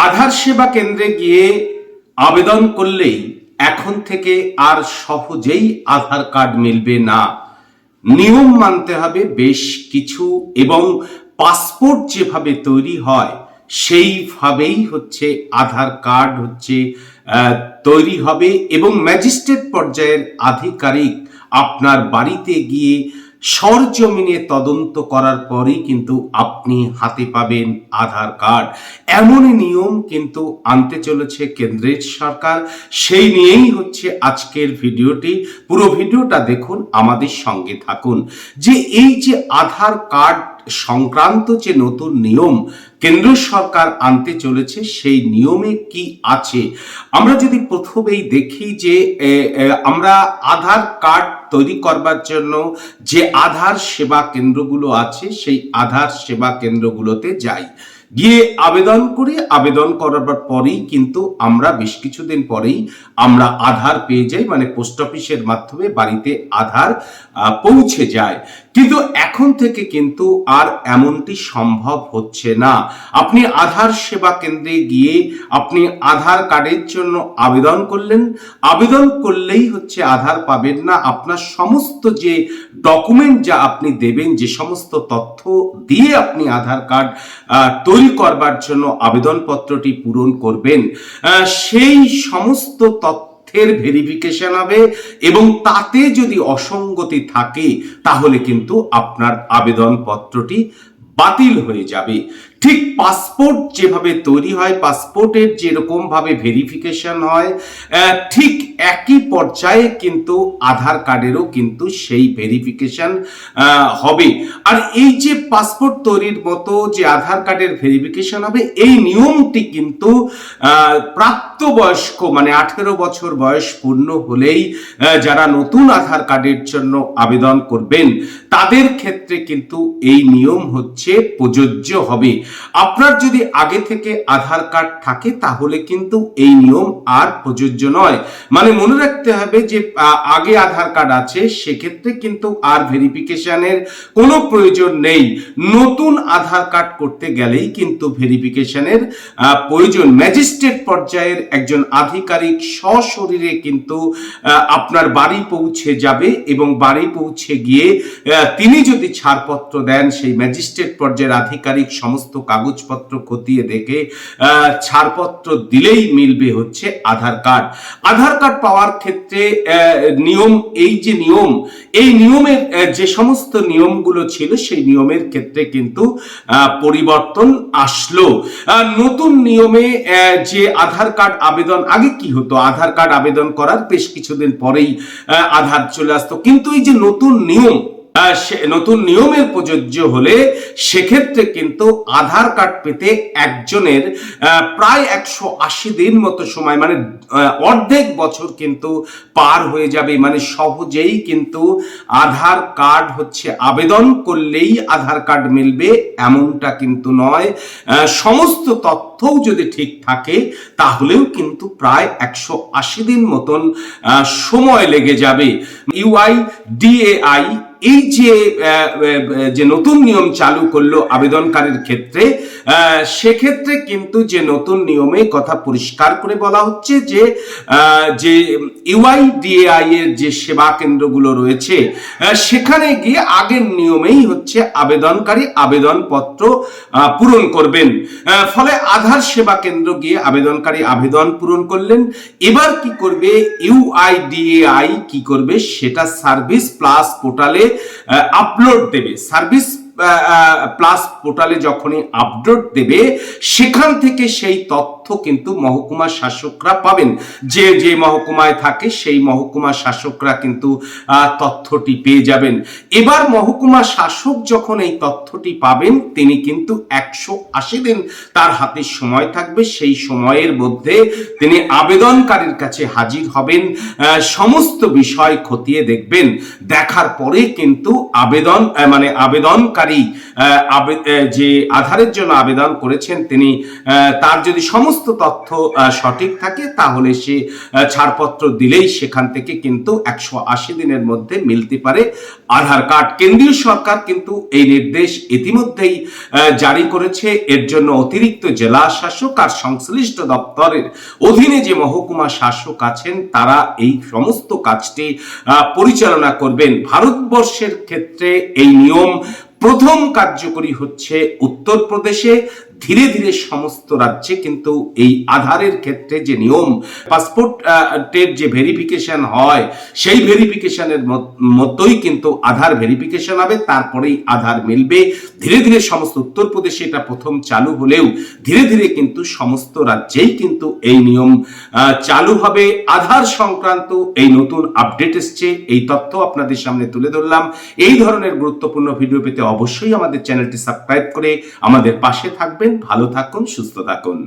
আধার সেবা কেন্দ্রে গিয়ে আবেদন করলেই এখন থেকে আর সহজেই আধার কার্ড মিলবে না। নিয়ম মানতে হবে বেশ কিছু, এবং পাসপোর্ট যেভাবে তৈরি হয় সেইভাবেই আধার কার্ড তৈরি হবে, এবং ম্যাজিস্ট্রেট পর্যায়ের আধিকারিক আপনার বাড়িতে গিয়ে সরজমিনে তদন্ত করার পরেই কিন্তু আপনি হাতে পাবেন আধার কার্ড। এমনই নিয়ম কিন্তু আনতে চলেছে কেন্দ্রের সরকার। সেই নিয়েই আজকের ভিডিওটি। পুরো ভিডিওটা দেখুন, আমাদের সঙ্গে থাকুন। যে এই যে আধার কার্ড সংক্রান্ত যে নতুন নিয়ম কেন্দ্র সরকার আনতে চলেছে, সেই নিয়মে কি আছে আমরা যদি প্রথমেই দেখি যে আমরা আধার কার্ড তৈরি করবার জন্য যে আধার সেবা কেন্দ্রগুলো আছে সেই আধার সেবা কেন্দ্রগুলোতে যাই, গিয়ে আবেদন করি। আবেদন করার পরেই কিন্তু আমরা বেশ কিছুদিন পরেই আমরা আধার পেয়ে যাই, মানে পোস্ট অফিসের মাধ্যমে বাড়িতে আধার পৌঁছে যায়। কিন্তু এখন থেকে কিন্তু আর এমনটি সম্ভব হচ্ছে না। আপনি আধার সেবা কেন্দ্রে গিয়ে আপনি আধার কার্ডের জন্য আবেদন করলেন, আবেদন করলেই আধার পাবেন না। আপনার সমস্ত যে ডকুমেন্ট যা আপনি দেবেন, যে সমস্ত তথ্য দিয়ে আপনি আধার কার্ড তৈরি করবার জন্য আবেদনপত্রটি পূরণ করবেন, সেই সমস্ত তথ্যের ভেরিফিকেশন হবে, এবং তাতে যদি অসঙ্গতি থাকে তাহলে কিন্তু আপনার আবেদনপত্রটি বাতিল হয়ে যাবে। ঠিক পাসপোর্ট যেভাবে তৈরি হয়, পাসপোর্টের যেরকম ভাবে ভেরিফিকেশন হয়, ঠিক একই পর্যায়ে কিন্তু আধার কার্ডেরও কিন্তু সেই ভেরিফিকেশন হবে। আর এই যে পাসপোর্ট তৈরির মতো যে আধার কার্ডের ভেরিফিকেশন হবে, এই নিয়মটি কিন্তু প্রাপ্তবয়স্ক মানে 18 বছর বয়স পূর্ণ হলেই যারা নতুন আধার কার্ডের জন্য আবেদন করবেন তাদের ক্ষেত্রে কিন্তু এই নিয়ম প্রযোজ্য হবে। আপনার যদি আগে থেকে আধার কার্ড থাকে তাহলে কিন্তু এই নিয়ম আর প্রযোজ্য নয়। মানে মনে রাখতে হবে যে আগে আধার কার্ড আছে সেক্ষেত্রে কিন্তু আর ভেরিফিকেশনের কোনো প্রয়োজন নেই। নতুন আধার কার্ড করতে গেলেই কিন্তু ভেরিফিকেশনের প্রয়োজন। ম্যাজিস্ট্রেট পর্যায়ের একজন আধিকারিক সশরীরে কিন্তু আপনার বাড়ি পৌঁছে যাবে, এবং বাড়ি পৌঁছে গিয়ে তিনি যদি ছাড়পত্র দেন, সেই ম্যাজিস্ট্রেট পর্যায়ের আধিকারিক সমস্ত কাগজপত্র খতিয়ে দেখে ছাড়পত্র দিলেই মিলবে আধার কার্ড। আধার কার্ড পাওয়ার ক্ষেত্রে নিয়ম, এই যে নিয়ম, এই নিয়মের যে সমস্ত নিয়মগুলো ছিল সেই নিয়মের ক্ষেত্রে কিন্তু পরিবর্তন আসলো। নতুন নিয়মে যে আধার কার্ড আবেদন, আগে কি হতো, আধার কার্ড আবেদন করার বেশ কিছুদিন পরেই আধার চলে আসতো, কিন্তু এই যে নতুন নিয়ম, নতুন নিয়মের প্রযোজ্য হলে সেক্ষেত্রে কিন্তু আধার কার্ড পেতে একজনের প্রায় 180 দিন মতো সময়, মানে অর্ধেক বছর কিন্তু পার হয়ে যাবে। মানে সহজেই কিন্তু আধার কার্ড আবেদন করলেই আধার কার্ড মিলবে এমনটা কিন্তু নয়। সমস্ত তথ্যও যদি ঠিক থাকে তাহলেও কিন্তু প্রায় 180 দিন মতন সময় লেগে যাবে। UIDAI এই যে নতুন নিয়ম চালু করলো আবেদনকারীর ক্ষেত্রে, সেক্ষেত্রে কিন্তু যে নতুন নিয়মে কথা পরিষ্কার করে বলা হচ্ছে যে UIDAI এর যে সেবা কেন্দ্রগুলো রয়েছে সেখানে গিয়ে আগের নিয়মেই আবেদনকারী আবেদনপত্র পূরণ করবেন। ফলে আধার সেবা কেন্দ্র গিয়ে আবেদনকারী আবেদন পূরণ করলেন। এবার কি করবে UIDAI, কি করবে সেটা সার্ভিস প্লাস পোর্টালে আপলোড দেবে। সার্ভিস প্লাস পোর্টালে যখনই আপলোড দেবে সেখান থেকে সেই তথ্য কিন্তু মহকুমা শাসকরা পাবেন। যে মহকুমায় থাকে সেই মহকুমা শাসকরা কিন্তু তথ্যটি পেয়ে যাবেন। এবার মহকুমা শাসক যখন এই তথ্যটি পাবেন তিনি কিন্তু 180 দিন তার হাতে সময় থাকবে। সেই সময়ের মধ্যে তিনি আবেদনকারীর কাছে হাজির হবেন, সমস্ত বিষয় খতিয়ে দেখবেন। দেখার পরে কিন্তু আবেদনকারী যে আধারের জন্য আবেদন করেছেন তিনি, তার যদি সমস্ত সমস্ত তথ্য সঠিক থাকে তাহলে সে ছাড়পত্র দিলেই সেখান থেকে কিন্তু 180 দিনের মধ্যে মিলতে পারে আধার কার্ড। কেন্দ্রীয় সরকার কিন্তু এই নির্দেশ ইতিমধ্যেই জারি করেছে। এর জন্য অতিরিক্ত জেলা শাসক আর সংশ্লিষ্ট দপ্তরের অধীনে যে মহকুমা শাসক আছেন তারা এই সমস্ত কাজটি পরিচালনা করবেন। ভারতবর্ষের ক্ষেত্রে এই নিয়ম প্রথম কার্যকরী হচ্ছে উত্তরপ্রদেশে। ধীরে ধীরে সমস্ত রাজ্যে কিন্তু এই আধারের ক্ষেত্রে যে নিয়ম, পাসপোর্টের যে ভেরিফিকেশন হয় সেই ভেরিফিকেশনের মতোই কিন্তু আধার ভেরিফিকেশন হবে, তারপরেই আধার মিলবে। ধীরে ধীরে সমস্ত উত্তরপ্রদেশে এটা প্রথম চালু হলেও ধীরে ধীরে কিন্তু সমস্ত রাজ্যেই কিন্তু এই নিয়ম চালু হবে। আধার সংক্রান্ত এই নতুন আপডেট এসছে, এই তথ্য আপনাদের সামনে তুলে ধরলাম। এই ধরনের গুরুত্বপূর্ণ ভিডিও পেতে অবশ্যই আমাদের চ্যানেলটি সাবস্ক্রাইব করে আমাদের পাশে থাকবেন। ভালো থাকুন, সুস্থ থাকুন।